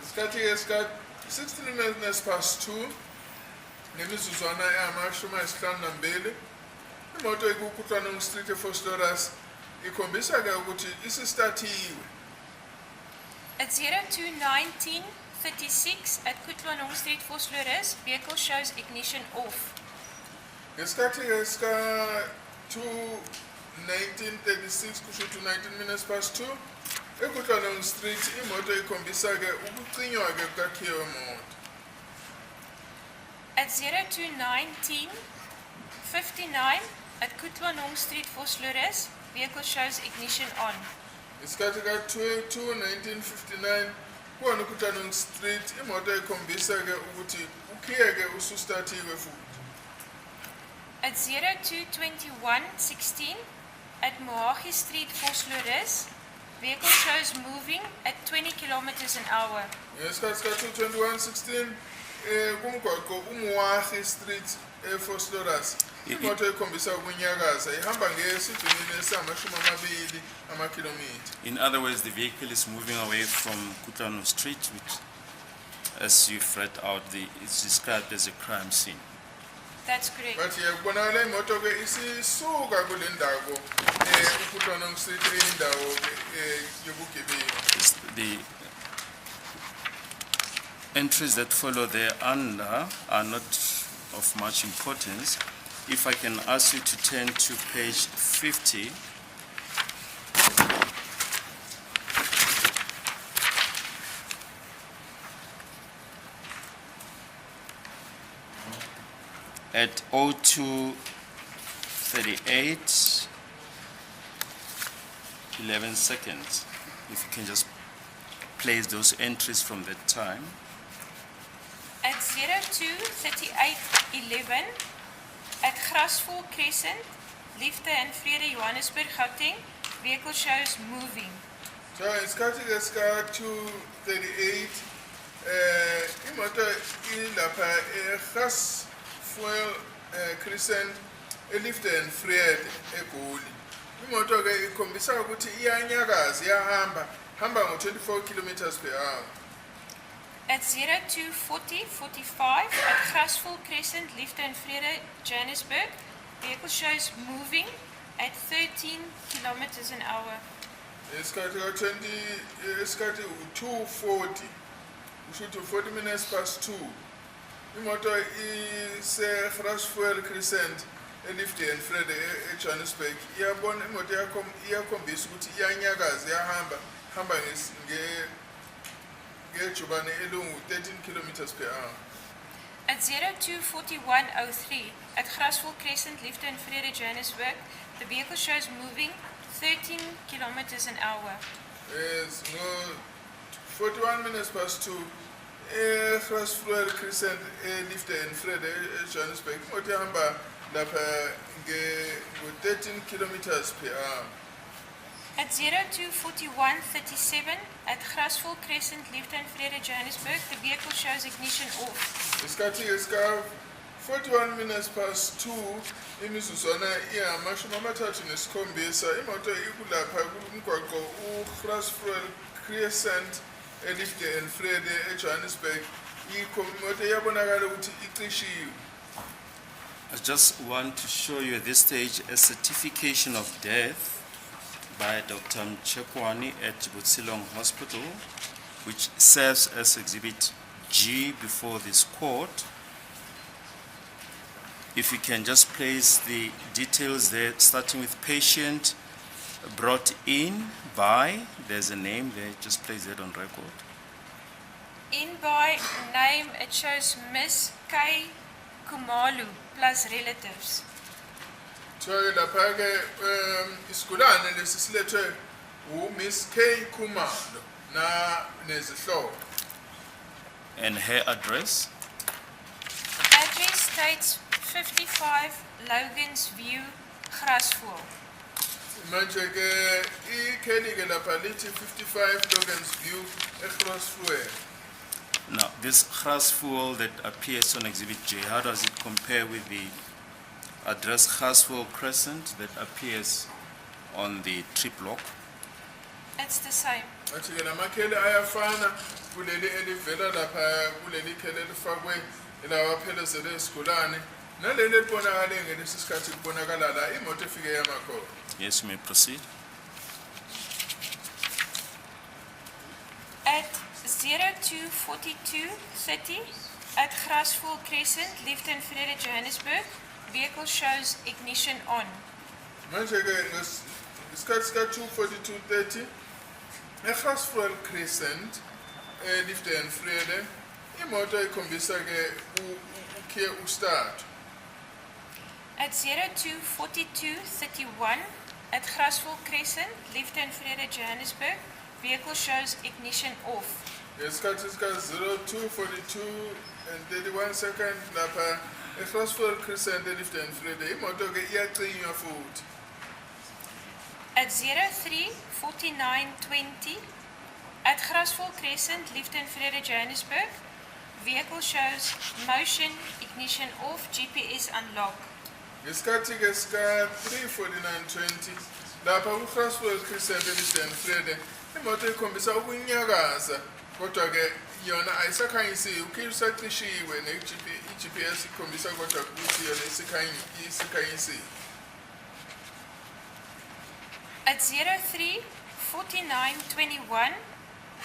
Isikhathi sika-16 minutes past 2 nemizuzwana engama-52 imoto ikuKutwanong Street eFosloras ikhombisa ke ukuthi isistatiwe. At 02:19:36 at Kutwanong Street, Vosloorus, vehicle shows ignition off. Ngesikhathi sika-2:19:36 kusho ukuthi 19 minutes past 2 eKutwanong Street imoto ikhombisa ke ukucinywa ke kukakhiye wemoto. At 02:19:59 at Kutwanong Street, Vosloorus, vehicle shows ignition on. Isikhathi ka-2:19:59 kuwona uKutwanong Street imoto ikhombisa ke ukuthi ukhiyeke usustatiwe futhi. At 02:21:16 at Mohagi Street, Vosloorus, vehicle shows moving at 20 kilometers an hour. Ngesikhathi sika-2:21:16 kumgwaqo uMuahi Street eFosloras imoto ekhombisa ukunyakaza ihamba ngesivinini esamashumi amakilometha. In other words, the vehicle is moving away from Kutlano Street, which, as you've read out, it's described as a crime scene. That's correct. But yakubonakala imoto ke isisuka kule ndawo uKutlwanong Street eyindawo yobugebengu. The entries that follow thereafter are not of much importance. If I can ask you to turn to page 50. At 02:38, 11 seconds. If you can just place those entries from that time. At 02:38:11 at Grasvol Crescent, Liefde and Vrede, Johannesburg, Gauteng, vehicle shows moving. So isikhathi ke sika 2:38 imoto ilapha eGrasvol Crescent eLiefde and Vrede eGoli. Imoto ke ikhombisa ukuthi iyanyakaza hamba ngo-24 kilometers per hour. At 02:40:45 at Grasvol Crescent, Liefde and Vrede, Johannesburg, vehicle shows moving at 13 kilometers an hour. Isikhathi u-2:40 ushuthi 40 minutes past 2 imoto iseGrasvol Crescent eLiefde and Vrede eJohannesburg iyabona imoto iyakhombisa ukuthi iyanyakaza hamba ngejubane elungu 13 kilometers per hour. At 02:41:03 at Grasvol Crescent, Liefde and Vrede, Johannesburg, the vehicle shows moving 13 kilometers an hour. Yes, no, 41 minutes past 2 eGrasvol Crescent eLiefde and Vrede eJohannesburg imoto ihamba lapha nge-13 kilometers per hour. At 02:41:37 at Grasvol Crescent, Liefde and Vrede, Johannesburg, the vehicle shows ignition off. Isikhathi esika 41 minutes past 2 imizuzwana ihamashumi amathathu nesikhombisa imoto ikulapha kumgwaqo uGrasvol Crescent eLiefde and Vrede eJohannesburg imoto iyabonakala ukuthi icishiwe. I just want to show you at this stage a certification of death by Dr. Mchekwani at Butsilong Hospital, which serves as Exhibit G before this court. If you can just place the details there, starting with patient brought in by, there's a name there, just place that on record. In by name, it shows Miss K. Kumalu plus relatives. So lapha ke isigulane lesi silethwe uMiss K Khumalo na nezihlobo. And her address? Address states 55 Logans View, Grasvol. Manje ke ikheli ke lapha lithi 55 Logans View eGrasvol. Now, this Grasvol that appears on Exhibit J, how does it compare with the address Grasvol Crescent that appears on the trip log? It's the same. Athi ke lamakheli ayafana kuleli elivela lapha kuleli kheli elifakwe lawa phelezele isigulane naleli elibonakala ngelesi sikhathi kubonakala la imoto efike yamakhola. Yes, you may proceed. At 02:42:30 at Grasvol Crescent, Liefde and Vrede, Johannesburg, vehicle shows ignition on. Manje ke ngesikhathi sika 2:42:30 eGrasvol Crescent eLiefde and Vrede imoto ikhombisa ke ukhe ustart. At 02:42:31 at Grasvol Crescent, Liefde and Vrede, Johannesburg, vehicle shows ignition off. Ngesikhathi sika 02:42:31 seconds lapha eGrasvol Crescent eLiefde and Vrede imoto ke iyacinywa futhi. At 03:49:20 at Grasvol Crescent, Liefde and Vrede, Johannesburg, Vehicle shows motion, ignition off, GPS unlock. ngesikhathi ke sika 3:49:20 lapha ku-Grasville Crescent eLewiston Frede imoto ikhombisa ukunyakaza kodwa ke yona ayisakhanyisiwe ukhe usacishiwe ne-GPS ikhombisa kodwa ukuthi yona isikhanyisiwe. At 03:49:21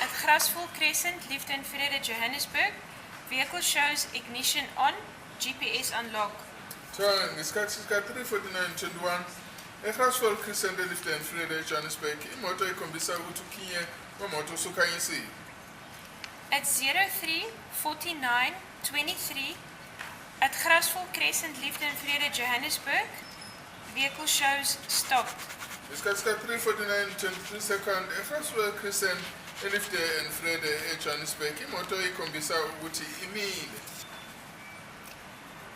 at Grasville Crescent, Liefden Vrede, Johannesburg, vehicle shows ignition on, GPS unlock. So ngesikhathi sika 3:49:21 e-Grasville Crescent eLewiston Frede, Johannesburg imoto ikhombisa ukuthi ukhinye wemoto usukhanyisiwe. At 03:49:23 at Grasville Crescent, Liefden Vrede, Johannesburg, vehicle shows stopped. ngesikhathi sika 3:49:23 e-Grasville Crescent eLewiston Frede, eJohannesburg imoto ikhombisa ukuthi imile.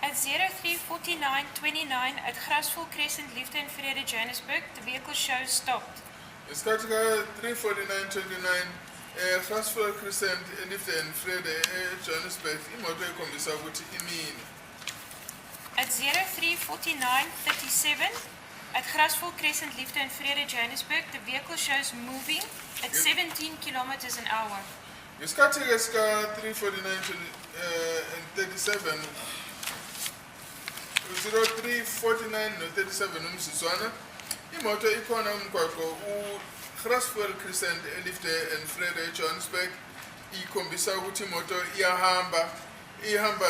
At 03:49:29 at Grasville Crescent, Liefden Vrede, Johannesburg, the vehicle shows stopped. ngesikhathi ka 3:49:29 e-Grasville Crescent eLewiston Frede, eJohannesburg imoto ikhombisa ukuthi imile. At 03:49:37 at Grasville Crescent, Liefden Vrede, Johannesburg, the vehicle shows moving at 17 kilometers an hour. ngesikhathi ke sika 3:49:37 03:49:37 umzuzwana imoto ikhona umgwaqo u-Grasville Crescent eLewiston Frede, eJohannesburg ikhombisa ukuthi imoto ihamba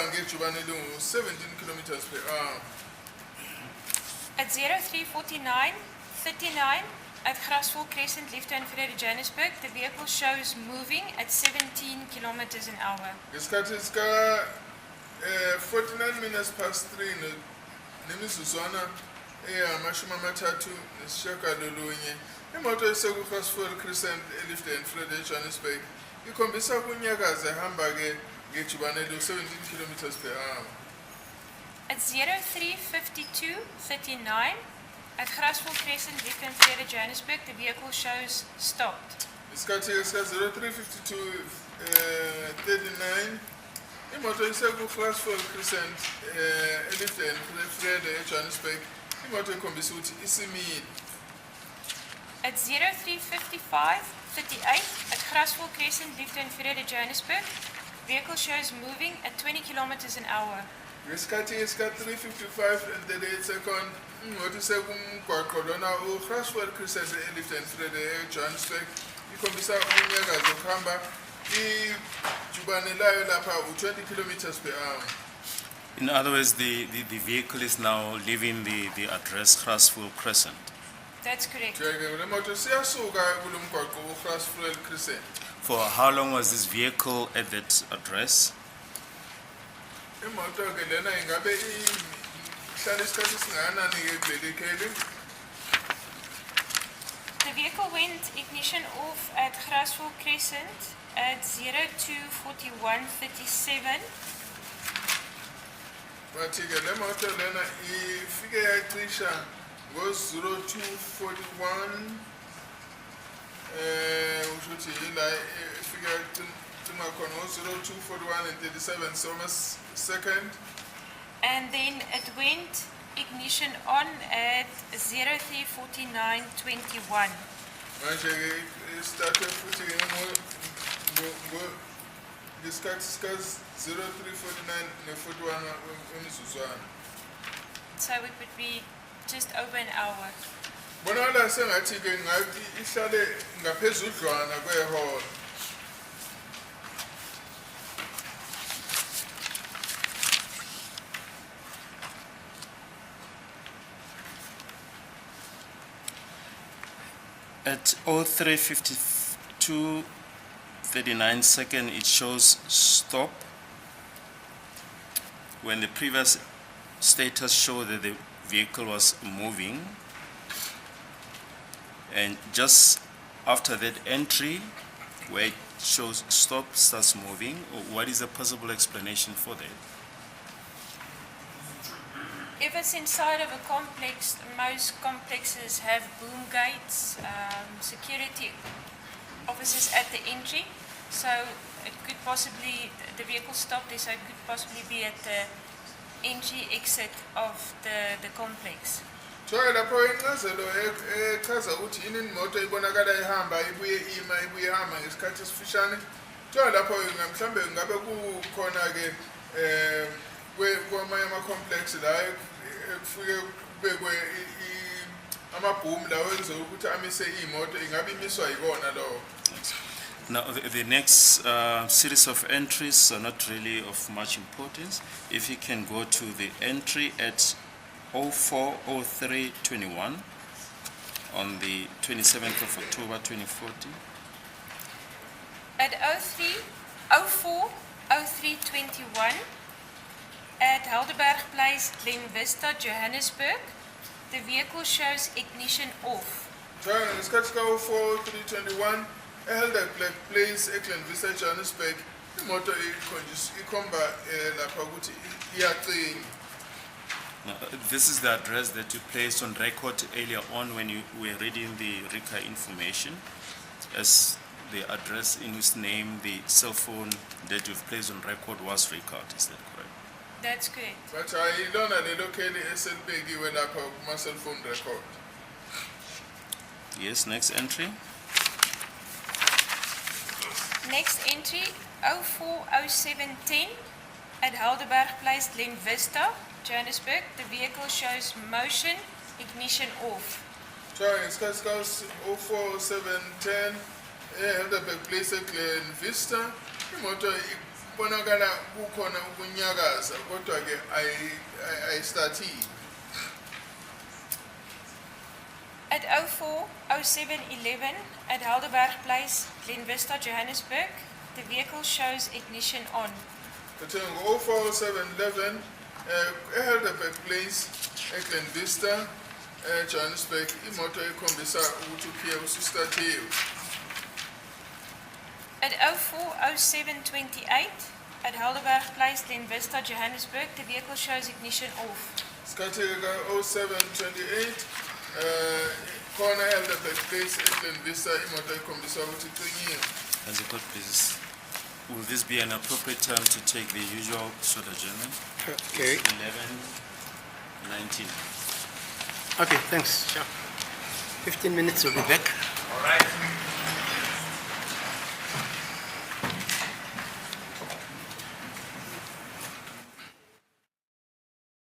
ngejubane lingu-17 kilometers per hour. At 03:49:39 at Grasville Crescent, Liefden Vrede, Johannesburg, the vehicle shows moving at 17 kilometers an hour. ngesikhathi sika 49 minutes past 3 nemizuzwana eyamashumi amathathu nesishiyagalolunye imoto eseku-Grasville Crescent eLewiston Frede, eJohannesburg ikhombisa ukunyakaza ehamba ke ngejubane lu-17 kilometers per hour. At 03:52:39 at Grasville Crescent, Liefden Vrede, Johannesburg, the vehicle shows stopped. ngesikhathi ke sika 03:52:39 imoto iseku-Grasville Crescent eLewiston Frede, eJohannesburg imoto ikhombisa ukuthi isimile. At 03:55:38 at Grasville Crescent, Liefden Vrede, Johannesburg, vehicle shows moving at 20 kilometers an hour. ngesikhathi esika 3:55:38 imoto isekumgwaqo lona u-Grasville Crescent eLewiston Frede, eJohannesburg ikhombisa ukunyakaza ukuhamba ijubane layo lapha u-20 kilometers per hour. In other words, the vehicle is now leaving the address Grasville Crescent. That's correct. Njeke le moto siyasuka kulo mgwaqo u-Grasville Crescent. For how long was this vehicle at that address? imoto ke lena ingabe ihlala isikhathi esingakanani ke kuleli kheli? The vehicle went ignition off at Grasville Crescent at 02:41:37. Bathi ke le moto lena ifike yacisha ngo-02:41 usho ukuthi yila ifike yacima khona ngo-02:41:37 so almost second. And then it went ignition on at 03:49:21. Manje ke istartwe futhi ke ngesikhathi sika 03:49 ne-41 wemizuzwana. So it would be just over an hour. Bonakala sengathi ke ngathi ihlale ngaphezudlwana kwehora. At 03:52:39 second, it shows stop. When the previous status showed that the vehicle was moving, and just after that entry, where it shows stop, starts moving. What is a possible explanation for that? If it's inside of a complex, most complexes have boom gates, security officers at the entry. So it could possibly, the vehicle stopped there, so it could possibly be at the entry exit of the complex. Thola lapho incazelo echaza ukuthi yini imoto ibonakala ihamba ibuye ima ibuye ihamba ngesikhathi esifishane. Thola lapho mhlambe ngabe kukhona ke kwamanye ama-complex la kufike kubekwe amabhoom lawo enza ukuthi amise iy'moto ingabe imiswa yikona lowo. Now, the next series of entries are not really of much importance. If you can go to the entry at 040321 on the 27th of October 2014. At 040321 at Helderberg Place, Glen Vista, Johannesburg, the vehicle shows ignition off. Thola ngesikhathi ka-040321 eHelderberg Place eGlen Vista Johannesburg imoto ikhomba lapha ukuthi iyacinya. Now, this is the address that you placed on record earlier on when you were reading the RICA information, as the address in whose name the cell phone that you've placed on record was RICA. Is that correct? That's correct. But ayilona lelo kheli eselibekiwe lapha kuma-cellphone record. Yes, next entry. Next entry 040710 at Helderberg Place, Glen Vista, Johannesburg. The vehicle shows motion, ignition off. Thola ngesikhathi ka-040710 eHelderberg Place eGlen Vista imoto ibonakala kukhona ukunyakaza kodwa ke ayistartile. At 040711 at Helderberg Place, Glen Vista, Johannesburg, the vehicle shows ignition on. Kuthe ngo-040711 eHelderberg Place eGlen Vista Johannesburg imoto ikhombisa ukuthi uphiya usustartiwe. At 040728 at Helderberg Place, Glen Vista, Johannesburg, the vehicle shows ignition off. Isikhathi ka-0728 khona eHelderberg Place eGlen Vista imoto ikhombisa ukuthi icinyiwe. As a court, please. Will this be an appropriate time to take the usual short adjournment? Okay. 11:19. Okay, thanks. Sure. 15 minutes, we'll be back. All right.